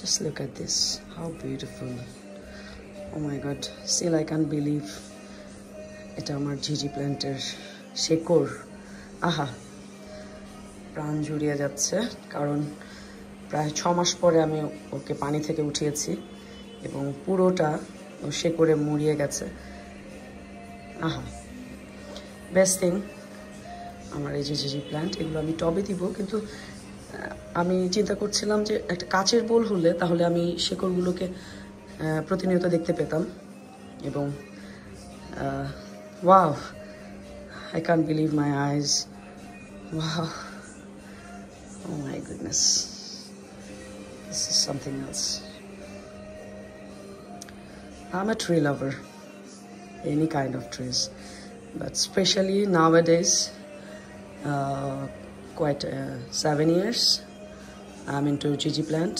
Just look at this, how beautiful. Oh my god, still I can't believe এটা আমার ঝিঝি প্ল্যান্টের শেকড়। আহা, প্রাণ জুড়িয়ে যাচ্ছে, কারণ প্রায় 6 মাস পরে আমি ওকে পানি থেকে উঠিয়েছি এবং পুরোটা ও শেকড়ে মুড়িয়ে গেছে। আহা, বেস্ট থিং আমার এই যে ঝিঝি প্ল্যান্ট, এগুলো আমি টবে দিব, কিন্তু আমি চিন্তা করছিলাম যে একটা কাচের বোল হলে তাহলে আমি শেকড়গুলোকে প্রতিনিয়ত দেখতে পেতাম। এবং wow, I can't believe my eyes. Wow, oh my goodness, this is something else. I'm a tree lover, any kind of trees, but especially nowadays, quite 7 years I'm into Gigi plant.